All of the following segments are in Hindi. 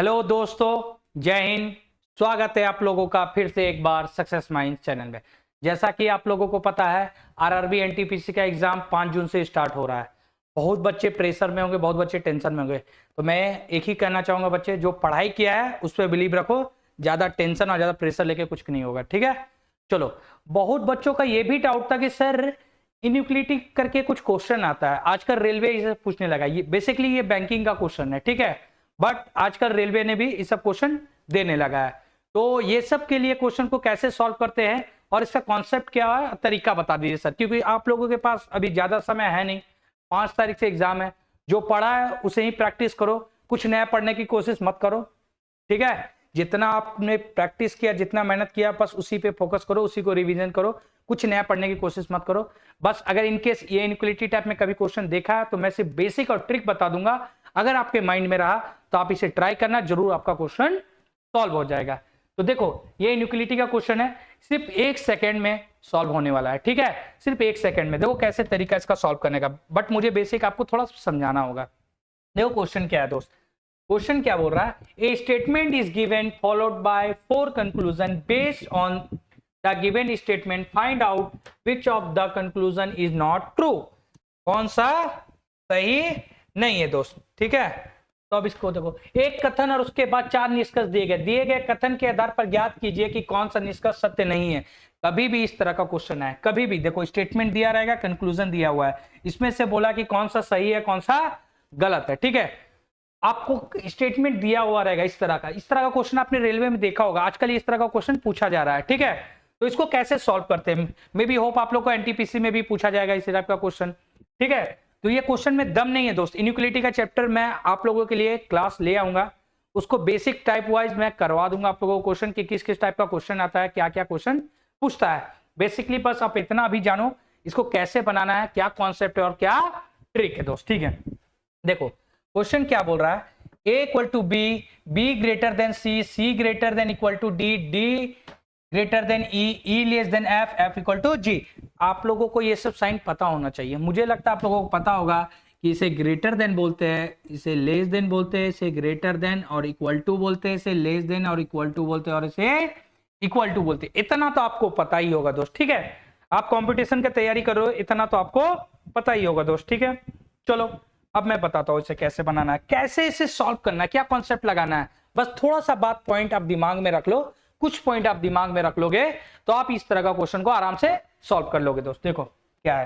हेलो दोस्तों, जय हिंद। स्वागत है आप लोगों का फिर से एक बार सक्सेस माइंड चैनल में। जैसा कि आप लोगों को पता है, आरआरबी एनटीपीसी का एग्जाम 5 जून से स्टार्ट हो रहा है। बहुत बच्चे प्रेशर में होंगे, बहुत बच्चे टेंशन में होंगे। तो मैं एक ही कहना चाहूंगा, बच्चे जो पढ़ाई किया है उस पर बिलीव रखो। ज्यादा टेंशन और ज्यादा प्रेशर लेके कुछ नहीं होगा, ठीक है। चलो, बहुत बच्चों का ये भी डाउट था कि सर इनइक्वालिटी करके कुछ क्वेश्चन आता है, आजकल रेलवे इसे पूछने लगा। ये बेसिकली ये बैंकिंग का क्वेश्चन है, ठीक है। बट आजकल रेलवे ने भी इस सब क्वेश्चन देने लगा है। तो ये सब के लिए क्वेश्चन को कैसे सॉल्व करते हैं और इसका कॉन्सेप्ट क्या है, तरीका बता दीजिए सर, क्योंकि आप लोगों के पास अभी ज्यादा समय है नहीं। 5 तारीख से एग्जाम है। जो पढ़ा है उसे ही प्रैक्टिस करो, कुछ नया पढ़ने की कोशिश मत करो, ठीक है। जितना आपने प्रैक्टिस किया, जितना मेहनत किया, बस उसी पे फोकस करो, उसी को रिवीजन करो। कुछ नया पढ़ने की कोशिश मत करो। बस अगर इनकेस ये इनइक्वालिटी टाइप में कभी क्वेश्चन देखा है तो मैं सिर्फ बेसिक और ट्रिक बता दूंगा। अगर आपके माइंड में रहा तो आप इसे ट्राई करना, जरूर आपका क्वेश्चन सॉल्व हो जाएगा। तो देखो, ये इनइक्वालिटी का क्वेश्चन है, सिर्फ 1 सेकेंड में सॉल्व होने वाला है, ठीक है। सिर्फ 1 सेकेंड में। देखो कैसे तरीका इसका सॉल्व करने का, बट मुझे बेसिक आपको थोड़ा समझाना होगा। देखो क्वेश्चन क्या है दोस्त। क्वेश्चन क्या बोल रहा है, ए statement is given followed by 4 conclusion based on the given statement, find out which of the conclusion is not true. कौन सा सही नहीं है दोस्त, ठीक है। तो अब इसको देखो, एक कथन और उसके बाद 4 निष्कर्ष दिए गए कथन के आधार पर ज्ञात कीजिए कि कौन सा निष्कर्ष सत्य नहीं है। कभी भी इस तरह का क्वेश्चन है, कभी भी देखो स्टेटमेंट दिया रहेगा, कंक्लूजन दिया हुआ है, इसमें से बोला कि कौन सा सही है कौन सा गलत है, ठीक है। आपको स्टेटमेंट दिया हुआ रहेगा इस तरह का क्वेश्चन आपने रेलवे में देखा होगा। आजकल इस तरह का क्वेश्चन पूछा जा रहा है, ठीक है। तो इसको कैसे सॉल्व करते हैं, मे बी होप आप लोग को एनटीपीसी में भी पूछा जाएगा इस टाइप का क्वेश्चन, ठीक है। तो ये क्वेश्चन में दम नहीं है दोस्त। इनइक्वालिटी का चैप्टर मैं आप लोगों के लिए क्लास ले आऊंगा, उसको बेसिक टाइप वाइज मैं करवा दूंगा आप लोगों को क्वेश्चन कि किस किस टाइप का क्वेश्चन आता है, क्या क्या क्वेश्चन पूछता है। बेसिकली बस आप इतना अभी जानो इसको कैसे बनाना है, क्या कॉन्सेप्ट है और क्या ट्रिक है दोस्त, ठीक है। देखो क्वेश्चन क्या बोल रहा है, A equal to B, B greater than C, C greater than equal to D, D greater than E, E less than F, F equal to G. आप लोगों को ये सब साइन पता होना चाहिए। मुझे लगता है आप लोगों को पता होगा कि इसे ग्रेटर देन बोलते हैं, इसे लेस देन बोलते हैं, इसे ग्रेटर देन और इक्वल टू बोलते हैं, इसे लेस देन और इक्वल टू बोलते हैं, और इसे इक्वल टू बोलते हैं। इतना तो आपको पता ही होगा दोस्त, ठीक है। आप कंपटीशन की तैयारी कर रहे हो, इतना तो आपको पता ही होगा दोस्त, ठीक है। चलो अब मैं बताता हूं इसे कैसे बनाना है, कैसे इसे सॉल्व करना है, क्या कॉन्सेप्ट लगाना है। बस थोड़ा सा बात पॉइंट आप दिमाग में रख लो, कुछ पॉइंट आप दिमाग में रख लोगे तो आप इस तरह का क्वेश्चन को आराम से सॉल्व कर लोगे दोस्त। देखो क्या है,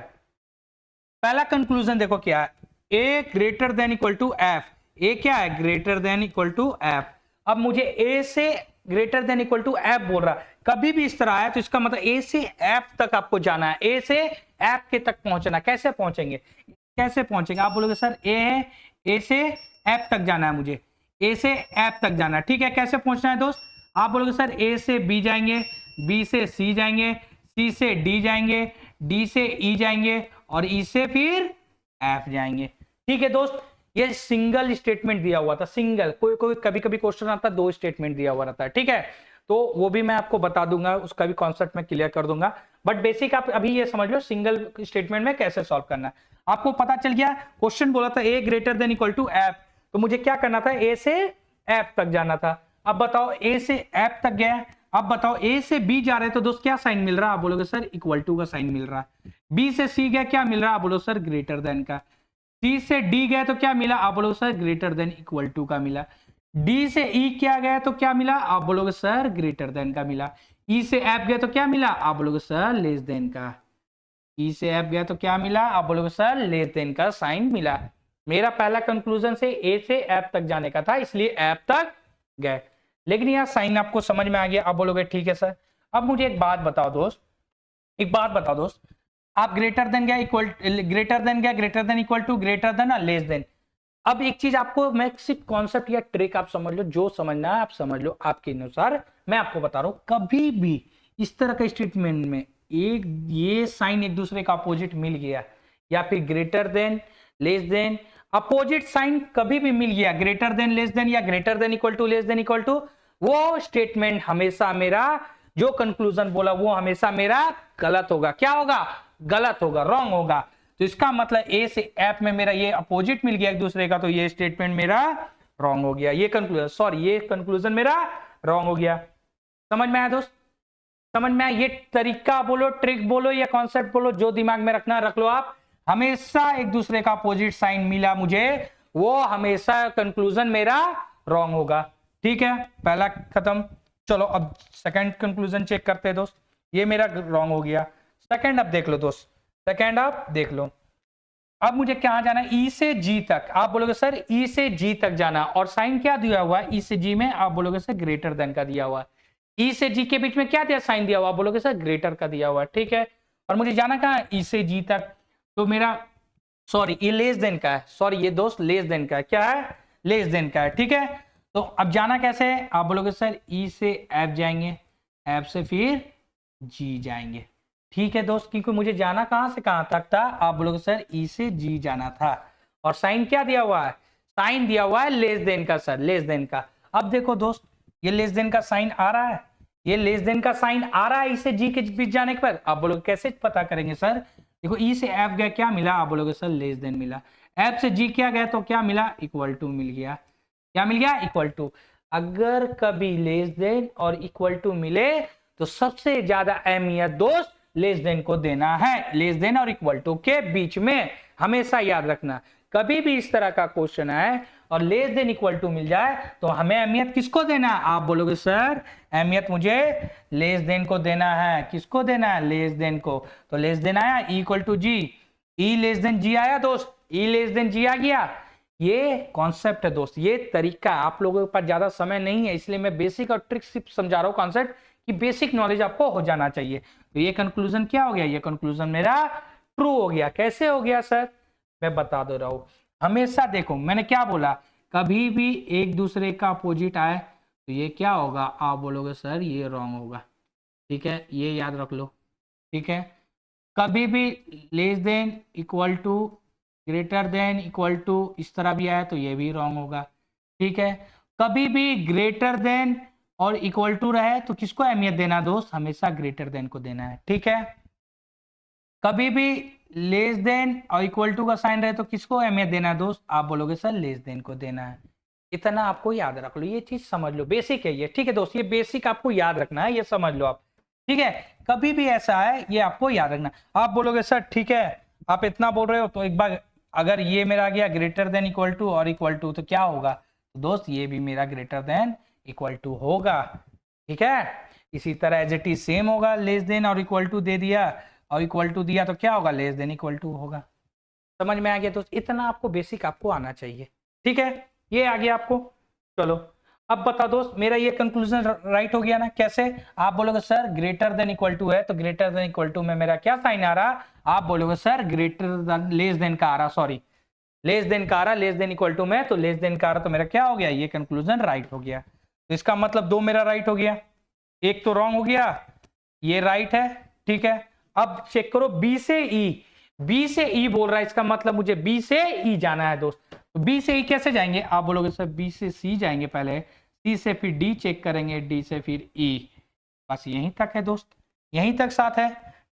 पहला कंक्लूजन देखो क्या है, A greater than equal to F. A क्या है, greater than equal to F. अब मुझे ए से greater than equal to F बोल रहा है, कभी भी इस तरह आया तो इसका मतलब ए से एफ तक आपको जाना है, ए से एफ के तक पहुंचना। कैसे पहुंचेंगे, कैसे पहुंचेंगे, आप बोलोगे सर ए है, ए से एफ तक जाना है, मुझे ए से एफ तक जाना है, ठीक है। कैसे पहुंचना है दोस्त, आप बोलोगे सर ए से बी जाएंगे, बी से सी जाएंगे, सी से डी जाएंगे, डी से ई जाएंगे और ई से फिर एफ जाएंगे, ठीक है दोस्त। ये सिंगल स्टेटमेंट दिया हुआ था, सिंगल। कोई कोई कभी कभी क्वेश्चन आता है 2 स्टेटमेंट दिया हुआ रहता है, ठीक है। तो वो भी मैं आपको बता दूंगा, उसका भी कॉन्सेप्ट मैं क्लियर कर दूंगा। बट बेसिक आप अभी ये समझ लो सिंगल स्टेटमेंट में कैसे सॉल्व करना है। आपको पता चल गया, क्वेश्चन बोला था A greater than equal to F, तो मुझे क्या करना था, ए से एफ तक जाना था। अब बताओ ए से एफ तक गया, अब बताओ ए से बी जा रहे तो दोस्त क्या साइन मिल रहा है, आप बोलोगे सर इक्वल टू का साइन मिल रहा है। बी से सी गया, क्या मिल रहा है, आप बोलो सर ग्रेटर देन का। सी से डी गया तो क्या मिला, आप बोलोगे sir greater than equal to का मिला। डी से ई क्या गया तो क्या मिला, आप बोलोगे सर ग्रेटर देन का मिला। ई से एफ गया तो क्या मिला, आप बोलोगे सर लेस देन का। ई से एफ गया तो क्या मिला, आप बोलोगे सर लेस देन का साइन मिला। मेरा पहला कंक्लूजन से ए से एफ तक जाने का था, इसलिए एफ तक गए, लेकिन यह साइन आपको समझ में आ गया। आप बोलोगे ठीक है सर। अब मुझे एक बात बताओ दोस्त, एक बात बताओ दोस्त, आप ग्रेटर देन गया, इक्वल ग्रेटर देन गया, greater than equal to, greater than और लेस देन। अब एक चीज आपको मैं सिर्फ कॉन्सेप्ट या ट्रिक आप समझ लो, जो समझना है आप समझ लो आपके अनुसार। मैं आपको बता रहा हूं, कभी भी इस तरह का स्टेटमेंट में एक ये साइन एक दूसरे का अपोजिट मिल गया, या फिर greater than less than opposite sign कभी भी मिल गया, ग्रेटर देन लेस देन या greater than equal to less than equal to, वो स्टेटमेंट हमेशा मेरा जो कंक्लूजन बोला वो हमेशा मेरा गलत होगा। क्या होगा, गलत होगा, रॉन्ग होगा। तो इसका मतलब ए से एफ में मेरा ये अपोजिट मिल गया एक दूसरे का, तो ये स्टेटमेंट मेरा रॉन्ग हो गया। ये कंक्लूजन, सॉरी ये कंक्लूजन मेरा रॉन्ग हो गया। समझ में आया दोस्त? समझ में आया? ये तरीका बोलो, ट्रिक बोलो या कॉन्सेप्ट बोलो, जो दिमाग में रखना रख लो आप। हमेशा एक दूसरे का अपोजिट साइन मिला मुझे, वो हमेशा कंक्लूजन मेरा रॉन्ग होगा। ठीक है, पहला खत्म। चलो अब सेकंड कंक्लूजन चेक करते हैं दोस्त। ये मेरा रॉन्ग हो गया। सेकंड अब देख लो दोस्त, सेकंड अब देख लो। अब मुझे कहां जाना है? ई से जी तक। आप बोलोगे सर ई से जी तक जाना, और साइन क्या दिया हुआ है ई से जी में? आप बोलोगे सर ग्रेटर देन का दिया हुआ है। ई से जी के बीच में क्या दिया, साइन दिया हुआ? आप बोलोगे सर ग्रेटर का दिया हुआ है। ठीक है, और मुझे जाना कहां है? ई से जी तक। तो मेरा सॉरी ये लेस देन का है, सॉरी ये दोस्त लेस देन का है। क्या है? लेस देन का है। ठीक है, तो अब जाना कैसे है? आप बोलोगे सर ई से एफ जाएंगे, एफ से फिर जी जाएंगे। ठीक है दोस्त, क्योंकि मुझे जाना कहां से कहां तक था? आप बोलोगे सर ई से जी जाना था, और साइन क्या दिया हुआ है? साइन दिया हुआ है लेस देन का सर, लेस देन का। अब देखो दोस्त, ये लेस देन का साइन आ रहा है, ये लेस देन का साइन आ रहा है ई से जी के बीच जाने के बाद। आप बोलोगे कैसे पता करेंगे सर? देखो ई से एफ गया, क्या मिला? आप बोलोगे सर लेस देन मिला। एफ से जी क्या गया तो क्या मिला? इक्वल टू मिल गया। क्या मिल गया? Equal to. अगर कभी लेस देन और इक्वल टू मिले तो सबसे ज्यादा अहमियत दोस्त लेस देन को देना है। लेस देन और इक्वल टू के बीच में हमेशा याद रखना, कभी भी इस तरह का क्वेश्चन आए और लेस देन इक्वल टू मिल जाए तो हमें अहमियत किसको देना है? आप बोलोगे सर अहमियत मुझे लेस देन को देना है। किसको देना है? लेस देन को। तो लेस देन आया equal to G, E less than G आया दोस्त, ई लेस देन जी आ गया। ये कॉन्सेप्ट है दोस्त, ये तरीका। आप लोगों के पास ज्यादा समय नहीं है, इसलिए मैं बेसिक और ट्रिक सिर्फ समझा रहा हूँ कॉन्सेप्ट, कि बेसिक नॉलेज आपको हो जाना चाहिए। तो ये कंक्लूजन क्या हो गया? ये कंक्लूजन मेरा ट्रू हो गया। कैसे हो गया सर? मैं बता दे रहा हूं। हमेशा देखो मैंने क्या बोला, कभी भी एक दूसरे का अपोजिट आए तो ये क्या होगा? आप बोलोगे सर ये रॉन्ग होगा। ठीक है, ये याद रख लो। ठीक है, कभी भी less than equal to greater than equal to इस तरह भी आया तो ये भी रॉन्ग होगा। ठीक है, कभी भी ग्रेटर देन और इक्वल टू रहे तो किसको अहमियत देना दोस्त? हमेशा ग्रेटर देन को देना है। ठीक है, कभी भी लेस देन और इक्वल टू का साइन रहे तो किसको अहमियत देना है दोस्त? आप बोलोगे सर लेस देन को देना है। इतना आपको याद रख लो, ये चीज समझ लो, बेसिक है ये। ठीक है दोस्त, ये बेसिक आपको याद रखना है, ये समझ लो आप। ठीक है, कभी भी ऐसा है ये आपको याद रखना। आप बोलोगे सर ठीक है आप इतना बोल रहे हो तो एक बार अगर ये मेरा आ गया ग्रेटर देन इक्वल टू और इक्वल टू तो क्या होगा? तो दोस्त ये भी मेरा ग्रेटर देन इक्वल टू होगा। ठीक है, इसी तरह एज इट इज सेम होगा, लेस देन और इक्वल टू दे दिया और इक्वल टू दिया तो क्या होगा? लेस देन इक्वल टू होगा। समझ में आ गया दोस्त? इतना आपको बेसिक आपको आना चाहिए। ठीक है, ये आ गया आपको। चलो अब बता दोस्त, मेरा ये कंक्लूजन राइट हो गया ना? कैसे? आप बोलोगे sir greater than equal to है तो ग्रेटर देन इक्वल टू में मेरा क्या साइन आ रहा? आप बोलोगे sir greater than less then का आ रहा, सॉरी लेस देन का आ रहा, लेस देन इक्वल टू में तो लेस देन का आ रहा, तो मेरा क्या हो गया? ये कंक्लूजन राइट हो गया। तो इसका मतलब दो मेरा राइट हो गया, एक तो रॉन्ग हो गया, ये राइट है। ठीक है, अब चेक करो बी से ई, बी से ई बोल रहा है, इसका मतलब मुझे बी से ई जाना है दोस्त। तो बी से ई कैसे जाएंगे? आप बोलोगे सर बी से सी जाएंगे पहले, सी से फिर डी चेक करेंगे, डी से फिर ई। बस यहीं तक है दोस्त, यहीं तक साथ है।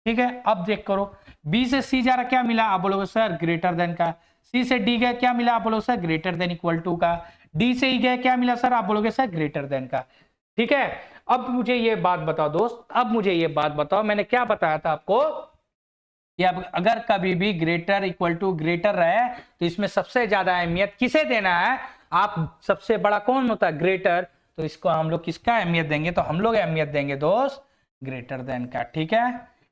ठीक है, अब चेक करो बी से सी जा रहा, क्या मिला? आप बोलोगे सर ग्रेटर देन का। सी से डी गए, क्या मिला? आप बोलोगे sir greater than equal to का। डी से ई गए, क्या मिला सर? आप बोलोगे सर ग्रेटर देन का। ठीक है, अब मुझे ये बात बताओ दोस्त, अब मुझे ये बात बताओ, मैंने क्या बताया था आपको कि अब अगर कभी भी ग्रेटर इक्वल टू ग्रेटर रहे तो इसमें सबसे ज्यादा अहमियत किसे देना है? आप सबसे बड़ा कौन होता है? ग्रेटर। तो इसको हम लोग किसका अहमियत देंगे? तो हम लोग अहमियत देंगे दोस्त ग्रेटर देन का। ठीक है,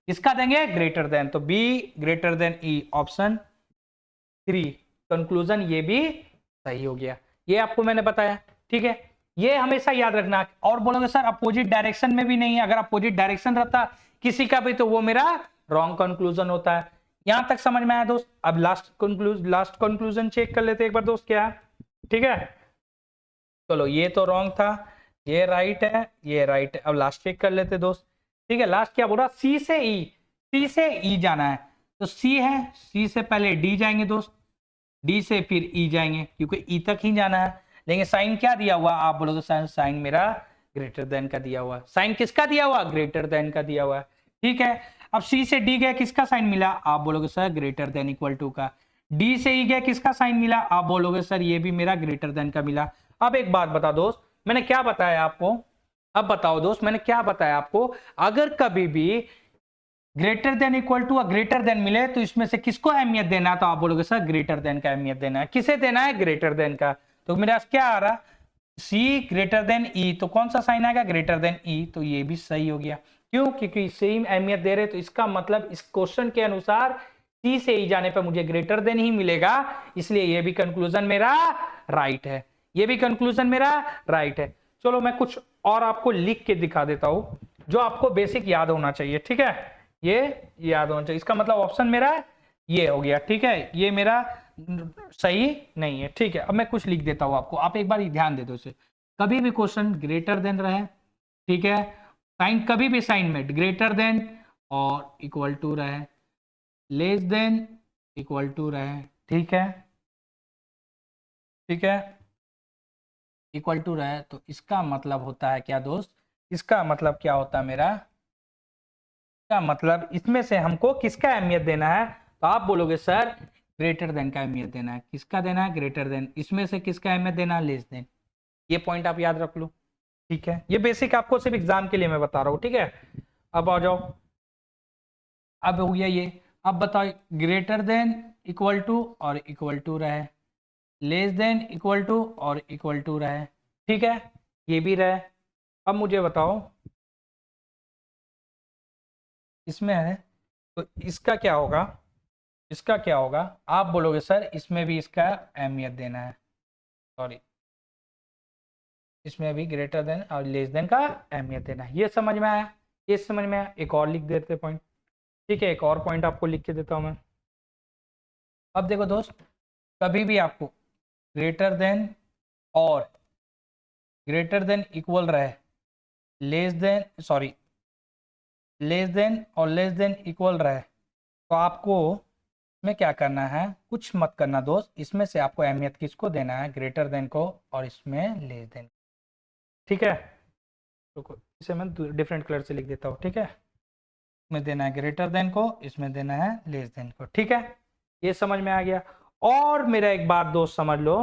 किसका देंगे? Greater than. तो B greater than E, option 3 conclusion ये भी सही हो गया। ये आपको मैंने बताया। ठीक है, ये हमेशा याद रखना। और बोलोगे सर अपोजिट डायरेक्शन में भी नहीं है, अगर अपोजिट डायरेक्शन रहता किसी का भी तो वो मेरा रॉन्ग कंक्लूजन होता है। यहां तक समझ में आया दोस्त? अब लास्ट कंक्लूजन चेक कर लेते एक बार दोस्त क्या है। ठीक है, चलो ये तो रॉन्ग था, ये राइट है, ये राइट है। अब लास्ट चेक कर लेते दोस्त। ठीक है, लास्ट क्या बोल रहा? सी से ई, सी से ई जाना है तो सी है, सी से पहले डी जाएंगे दोस्त, डी से फिर ई जाएंगे क्योंकि ई तक ही जाना है। लेकिन साइन क्या दिया हुआ? आप बोलोगे साइन मेरा ग्रेटर देन का दिया हुआ। साइन किसका दिया हुआ? ग्रेटर देन का दिया हुआ। ठीक है, अब सी से डी गया, किसका साइन मिला? आप बोलोगे sir greater than equal to का। डी से ई गया, किसका साइन मिला? आप बोलोगे सर ये भी मेरा ग्रेटर देन का मिला। अब एक बात बता दोस्त, मैंने क्या बताया आपको? अब बताओ दोस्त, मैंने क्या बताया आपको? अगर कभी भी greater than equal to greater than मिले तो इसमें से किसको अहमियत देना है? तो आप बोलोगे सर ग्रेटर देन का अहमियत देना है। किसे देना है? ग्रेटर देन का। तो मेरा क्या आ रहा? सी ग्रेटर देन ई, तो कौन सा साइन आएगा? ग्रेटर देन ई। तो ये भी सही हो गया। क्यों? क्योंकि सेम अहमियत दे रहे, तो इसका मतलब इस क्वेश्चन के अनुसार सी से ई जाने पर मुझे ग्रेटर देन ही मिलेगा, इसलिए ये भी कंक्लूजन मेरा राइट है। ये भी कंक्लूजन मेरा राइट है। चलो मैं कुछ और आपको लिख के दिखा देता हूं जो आपको बेसिक याद होना चाहिए, ठीक है? ये याद होना चाहिए। इसका मतलब ऑप्शन मेरा ये हो गया, ठीक है? ये मेरा सही नहीं है, ठीक है? अब मैं कुछ लिख देता हूं आपको, आप एक बार ध्यान दे दो इसे। कभी भी क्वेश्चन ग्रेटर देन रहे, ठीक है, साइन कभी भी साइन में ग्रेटर देन और इक्वल टू रहे, लेस देन इक्वल टू रहे, ठीक है, ठीक है, इक्वल टू रहे, तो इसका मतलब होता है क्या दोस्त? इसका मतलब क्या होता है मेरा? का मतलब इसमें से हमको किसका अहमियत देना है? तो आप बोलोगे सर ग्रेटर देन का अहमियत देना है। किसका देना है? Greater then. इसमें से किसका अहमियत देना है? Less than. ये पॉइंट आप याद रख लो, ठीक है? ये बेसिक आपको सिर्फ एग्जाम के लिए मैं बता रहा हूँ, ठीक है? अब आ जाओ, अब हो गया ये। अब बताओ, ग्रेटर देन इक्वल टू और इक्वल टू रहे, लेस देन इक्वल टू और इक्वल टू रहे, ठीक है, ये भी रहे। अब मुझे बताओ इसमें है तो इसका क्या होगा? इसका क्या होगा? आप बोलोगे सर इसमें भी इसका अहमियत देना है, सॉरी, इसमें भी ग्रेटर देन और लेस देन का अहमियत देना है। ये समझ में आया? ये समझ में आया? एक और लिख देते पॉइंट, ठीक है? एक और पॉइंट आपको लिख के देता हूं मैं। अब देखो दोस्त, कभी भी आपको ग्रेटर देन और ग्रेटर देन इक्वल रहे, less than, sorry, less than और लेस देन इक्वल रहे, तो आपको में क्या करना है? कुछ मत करना दोस्त, इसमें से आपको अहमियत किसको देना है? ग्रेटर देन को, और इसमें लेस देन, ठीक है? तो इसे मैं डिफरेंट कलर से लिख देता हूँ, ठीक है? इसमें देना है ग्रेटर देन को, इसमें देना है लेस देन को, ठीक है? ये समझ में आ गया। और मेरा एक बात दोस्त समझ लो,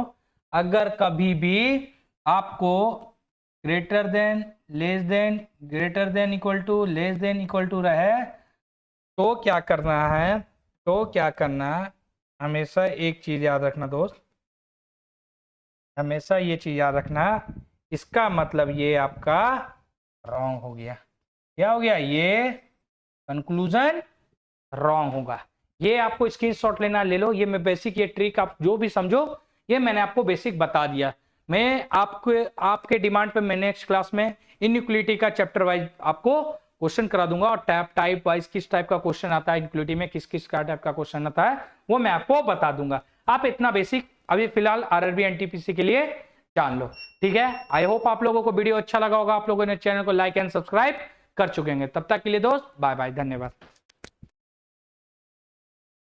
अगर कभी भी आपको greater than, less than, greater than equal to, less than equal to रहे, तो क्या करना है? तो क्या करना है? हमेशा एक चीज याद रखना दोस्त, हमेशा ये चीज याद रखना, इसका मतलब ये आपका रॉन्ग हो गया। क्या हो गया? ये कंक्लूजन रॉन्ग होगा। ये आपको स्क्रीनशॉट लेना, ले लो। ये मैं बेसिक, ये ट्रिक आप जो भी समझो, ये मैंने आपको बेसिक बता दिया। मैं आपके डिमांड पे मैं नेक्स्ट क्लास में इनइक्वालिटी का चैप्टर वाइज आपको क्वेश्चन करा दूंगा, और टाइप वाइज किस टाइप का क्वेश्चन आता है इनइक्वालिटी में, किस किस का टाइप का क्वेश्चन आता है, वो मैं आपको बता दूंगा। आप इतना बेसिक अभी फिलहाल आरआरबी एनटीपीसी के लिए जान लो, ठीक है? आई होप आप लोगों को वीडियो अच्छा लगा होगा, आप लोगों ने चैनल को लाइक एंड सब्सक्राइब कर चुके हैं। तब तक के लिए दोस्त बाय बाय, धन्यवाद।